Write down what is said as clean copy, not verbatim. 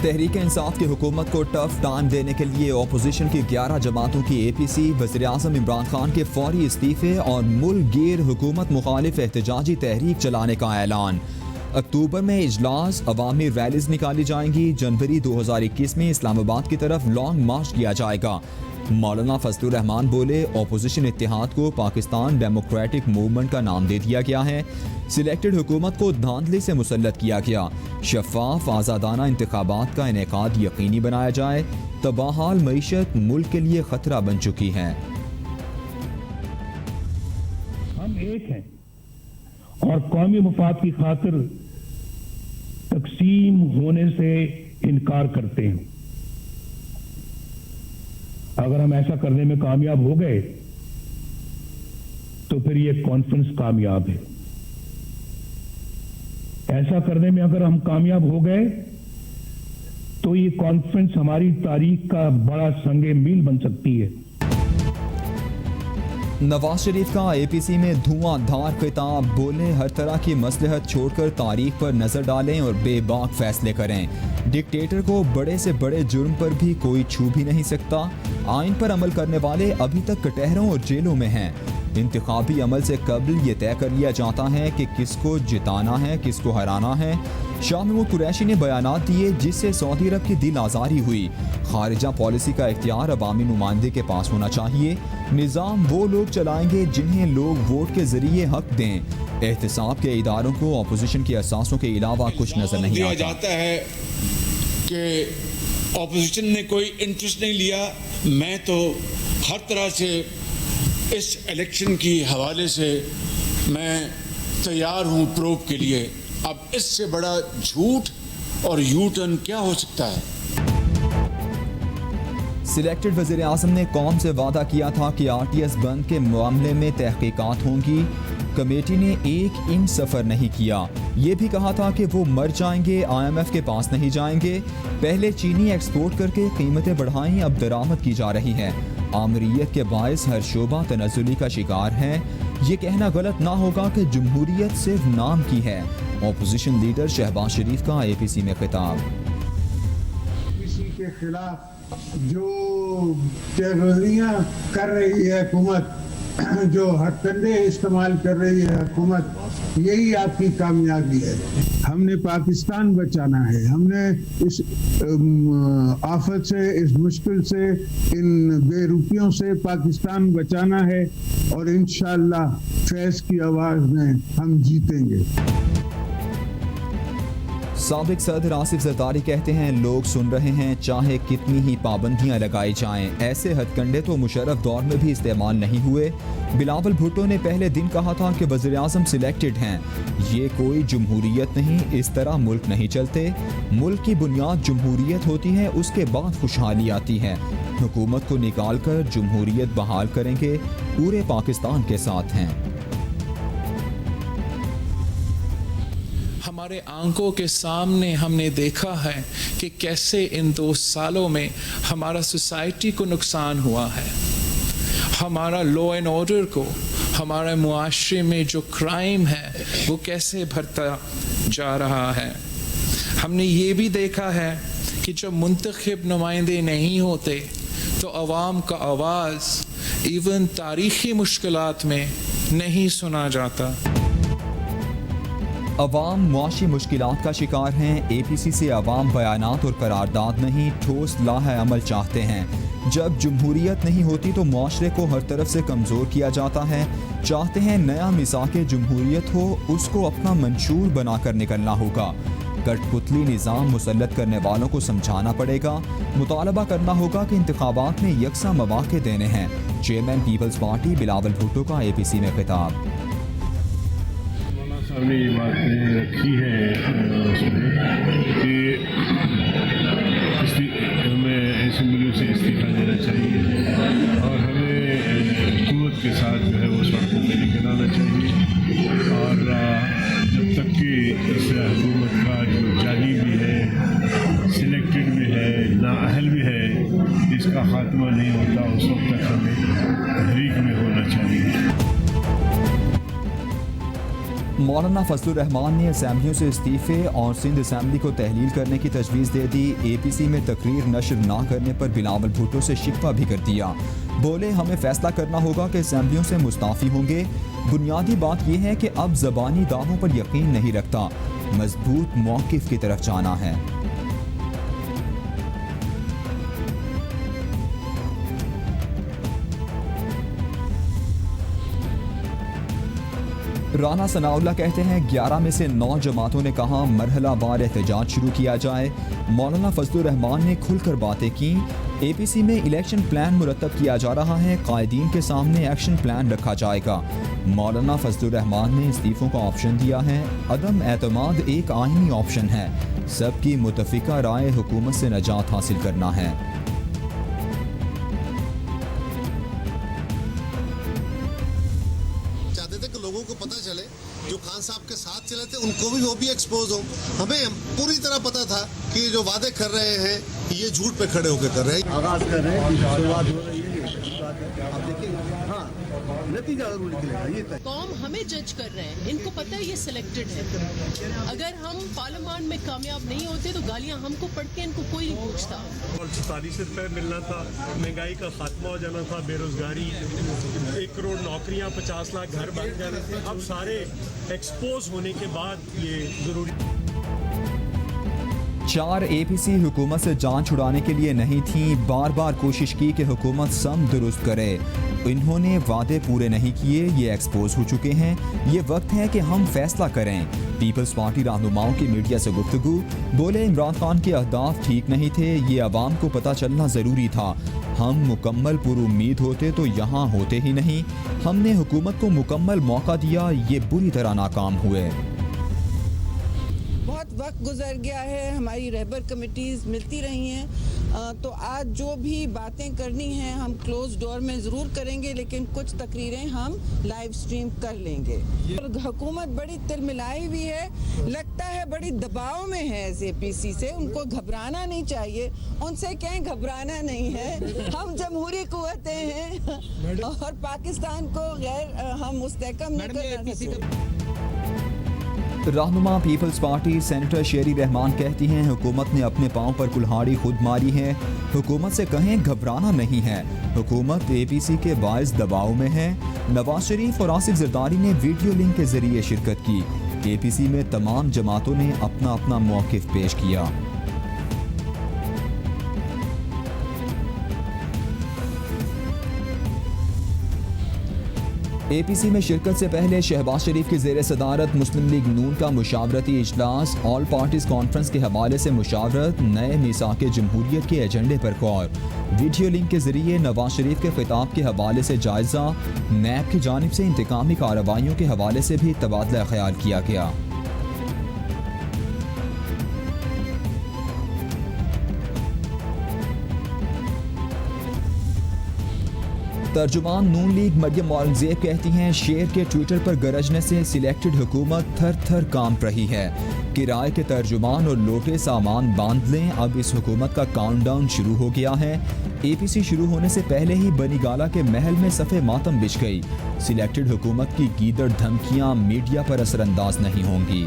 तहरीक इंसाफ की हुकूमत को टफ टाइम देने के लिए अपोजिशन की 11 जमातों की APC वज़ीर-ए-आज़म इमरान खान के फौरी इस्तीफे और मुल्क गिर हुकूमत मुखालिफ एहतजाजी तहरीक चलाने का ऐलान। अक्टूबर में इजलास, अवामी रैलीज निकाली जाएंगी। जनवरी 2021 में इस्लामाबाद की तरफ लॉन्ग मार्च किया जाएगा। मौलाना फजलुर रहमान बोले, अपोजिशन इत्तेहाद को पाकिस्तान डेमोक्रेटिक मूवमेंट का नाम दे दिया गया है। सिलेक्टेड हुकूमत को धांधली से मुसल्लत किया गया। शफाफ आज़ादाना इंतखाबात का इनेकाद यकीनी बनाया जाए। तबाहाल मईशत मुल्क के लिए खतरा बन चुकी है। हम एक हैं और कौमी मफाद की खातिर तकसीम होने से इनकार करते हैं। अगर हम ऐसा करने में कामयाब हो गए तो फिर ये कॉन्फ्रेंस कामयाब है। ऐसा करने में अगर हम कामयाब हो गए तो ये कॉन्फ्रेंस हमारी तारीख का बड़ा संगे मील बन सकती है। नवाज शरीफ का APC में धुआंधार खिताब, बोले हर तरह की मसलहत छोड़कर तारीख पर नजर डालें और बेबाक फैसले करें। डिक्टेटर को बड़े से बड़े जुर्म पर भी कोई छू भी नहीं सकता। आइन पर अमल करने वाले अभी तक कटहरों और जेलों में हैं। इंतखाबी अमल से कबल ये तय कर लिया जाता है कि किसको जिताना है, किसको हराना है। शाह महमूद कुरैशी ने बयानात दिए जिससे सऊदी अरब की दिल आज़ारी हुई। खारिजा पॉलिसी का इख्तियार अवामी नुमाइंदे के पास होना चाहिए। निज़ाम वो लोग चलाएंगे जिन्हें लोग वोट के जरिए हक दें। एहतसाब के इदारों को अपोजिशन के असासों के अलावा कुछ नजर नहीं आता। जाता है कि अपोजिशन ने कोई इंटरेस्ट नहीं लिया। मैं तो हर तरह से इस इलेक्शन की हवाले से मैं तैयार हूँ प्रोब के लिए। अब इससे बड़ा झूठ और यू टर्न क्या हो सकता है। सिलेक्टेड वज़ीर-ए-आज़म ने कौम से वादा किया था कि RTS बंद के मामले में तहकीकात होंगी। कमेटी ने एक इंच सफ़र नहीं किया। ये भी कहा था कि वो मर जाएंगे, IMF के पास नहीं जाएंगे। पहले चीनी एक्सपोर्ट करके कीमतें बढ़ाई, अब दरामद की जा रही है। आमरीयत के बायस हर शोबा तनज़्ज़ुली का शिकार है। ये कहना गलत ना होगा कि जमहूरियत सिर्फ नाम की है। अपोजिशन लीडर शहबाज शरीफ का APC में खिताब। किसी के खिलाफ जो टेररियां कर रही है हुकूमत, जो हथकंडे इस्तेमाल कर रही है हुकूमत, यही आपकी कामयाबी है। हमने पाकिस्तान बचाना है। हमने इस आफत से, इस मुश्किल से, इन बेरुखियों से पाकिस्तान बचाना है और इंशाअल्लाह फैज़ की आवाज़ में हम जीतेंगे। साबिक सदर आसिफ जरदारी कहते हैं, लोग सुन रहे हैं, चाहे कितनी ही पाबंदियां लगाई जाएं। ऐसे हथकंडे तो मुशर्रफ दौर में भी इस्तेमाल नहीं हुए। बिलावल भुट्टो ने पहले दिन कहा था कि वज़ीर-ए-आज़म सिलेक्टेड हैं। ये कोई जमहूरियत नहीं, इस तरह मुल्क नहीं चलते। मुल्क की बुनियाद जमहूरियत होती है, उसके बाद खुशहाली आती है। हुकूमत को निकाल कर जमहूरियत बहाल करेंगे, पूरे पाकिस्तान के साथ हैं। हमारे आंखों के सामने हमने देखा है कि कैसे इन 2 सालों में हमारा सोसाइटी को नुकसान हुआ है। हमारा लॉ एंड ऑर्डर को, हमारे मुआशरे में जो क्राइम है वो कैसे बढ़ता जा रहा है। हमने ये भी देखा है कि जब मुंतखब नुमाइंदे नहीं होते तो अवाम का आवाज़ इवन तारीख़ी मुश्किलात में नहीं सुना जाता। अवाम मुआशी मुश्किलात का शिकार हैं। APC से अवाम बयानात और करारदाद नहीं, ठोस लाहे अमल चाहते हैं। जब जमहूरियत नहीं होती तो मुआशरे को हर तरफ से कमज़ोर किया जाता है। चाहते हैं नया मिसाक़े जमहूरियत हो, उसको अपना मंशूर बनाकर निकलना होगा। कठपुतली निज़ाम मुसल्लत करने वालों को समझाना पड़ेगा। मुतालबा करना होगा कि इंतखाबात में यकसा मौक़े देने हैं। चेयरमैन पीपल्स पार्टी बिलावल भुट्टो का APC में खिताब। हमने ये बातें रखी है उसमें कि हमें असेंबली से इस्तीफा देना चाहिए और हमें कुव्वत के साथ जो है वो सड़कों पर निकल आना चाहिए। और जब तक कि इस हुकूमत का जो जानी भी है, सिलेक्टेड भी है, नाअहल भी है, इसका खात्मा नहीं होता, उस वक्त तक हमें तहरीक में होना चाहिए। مولانا فضل الرحمان نے اسمبلیوں سے استعفے اور سندھ اسمبلی کو تحلیل کرنے کی تجویز دے دی. اے پی سی میں تقریر نشر نہ کرنے پر بلاول بھٹو سے شکوہ بھی کر دیا. بولے ہمیں فیصلہ کرنا ہوگا کہ اسمبلیوں سے مستعفی ہوں گے. بنیادی بات یہ ہے کہ اب زبانی دعووں پر یقین نہیں رکھتا, مضبوط موقف کی طرف جانا ہے. رانا ثناء اللہ کہتے ہیں 11 میں سے 9 جماعتوں نے کہا مرحلہ وار احتجاج شروع کیا جائے. مولانا فضل الرحمان نے کھل کر باتیں کی. اے پی سی میں الیکشن پلان مرتب کیا جا رہا ہے, قائدین کے سامنے ایکشن پلان رکھا جائے گا. مولانا فضل الرحمان نے استعفوں کا آپشن دیا ہے. عدم اعتماد ایک آئینی آپشن ہے. سب کی متفقہ رائے حکومت سے نجات حاصل کرنا ہے. لوگوں کو پتہ چلے جو خان صاحب کے ساتھ چلے تھے ان کو بھی وہ بھی ایکسپوز ہوں. ہمیں پوری طرح پتہ تھا کہ جو وعدے کر رہے ہیں یہ جھوٹ پہ کھڑے ہو کے کر رہے ہیں. آغاز کر رہے ہیں, شروعات ہو رہی ہے, آپ دیکھیں ہاں نتیجہ ضرور نکلے گا. یہ قوم ہمیں جج کر رہے ہیں, ان کو پتہ ہے یہ سلیکٹڈ ہے. اگر ہم پارلیمان میں کامیاب نہیں ہوتے تو گالیاں ہم کو پڑھ کے ان کو کوئی نہیں پوچھتا. 44 روپے ملنا تھا, مہنگائی کا خاتمہ ہو جانا تھا, بے روزگاری, 1 کروڑ نوکریاں, 50 لاکھ گھر بن جانے تھے. اب سارے ایکسپوز ہونے کے بعد یہ ضروری. 4 اے پی سی حکومت سے جان چھڑانے کے لیے نہیں تھیں, بار بار کوشش کی کہ حکومت سم درست کرے. انہوں نے وعدے پورے نہیں کیے, یہ ایکسپوز ہو چکے ہیں. یہ وقت ہے کہ ہم فیصلہ کریں. پیپلز پارٹی رہنماؤں کی میڈیا سے گفتگو. بولے عمران خان کے اہداف ٹھیک نہیں تھے, یہ عوام کو پتہ چلنا ضروری تھا. ہم مکمل پر امید ہوتے تو یہاں ہوتے ہی نہیں. ہم نے حکومت کو مکمل موقع دیا, یہ بری طرح ناکام ہوئے. بہت وقت گزر گیا ہے, ہماری رہبر کمیٹیز ملتی رہی ہیں, تو آج جو بھی باتیں کرنی ہیں ہم کلوز ڈور میں ضرور کریں گے, لیکن کچھ تقریریں ہم لائیو سٹریم کر لیں گے. حکومت بڑی تل ملائی ہوئی ہے, لگتا ہے بڑی دباؤ میں ہے اے پی سی سے. ان کو گھبرانا نہیں چاہیے, ان سے کہیں گھبرانا نہیں ہے. ہم جمہوری قوتیں ہیں اور پاکستان کو غیر ہم مستحکم نہیں کرنا سکتے. رہنما پیپلز پارٹی سینیٹر شیری رحمان کہتی ہیں حکومت نے اپنے پاؤں پر کلہاڑی خود ماری ہے. حکومت سے کہیں گھبرانا نہیں ہے. حکومت اے پی سی کے باعث دباؤ میں ہے. نواز شریف اور آصف زرداری نے ویڈیو لنک کے ذریعے شرکت کی. اے پی سی میں تمام جماعتوں نے اپنا اپنا موقف پیش کیا. اے پی سی میں شرکت سے پہلے شہباز شریف کی زیر صدارت مسلم لیگ نون کا مشاورتی اجلاس. آل پارٹیز کانفرنس کے حوالے سے مشاورت, نئے میثاق جمہوریت کے ایجنڈے پر غور. ویڈیو لنک کے ذریعے نواز شریف کے خطاب کے حوالے سے جائزہ. نیب کی جانب سے انتقامی کارروائیوں کے حوالے سے بھی تبادلہ خیال کیا گیا. ترجمان نون لیگ مریم اورنگزیب کہتی ہیں شیر کے ٹویٹر پر گرجنے سے سلیکٹڈ حکومت تھر تھر کانپ رہی ہے. کرائے کے ترجمان اور لوٹے سامان باندھ لیں, اب اس حکومت کا کاؤنٹ ڈاؤن شروع ہو گیا ہے. اے پی سی شروع ہونے سے پہلے ہی بنی گالا کے محل میں صف ماتم بچھ گئی. سلیکٹڈ حکومت کی گیدڑ دھمکیاں میڈیا پر اثر انداز نہیں ہوں گی.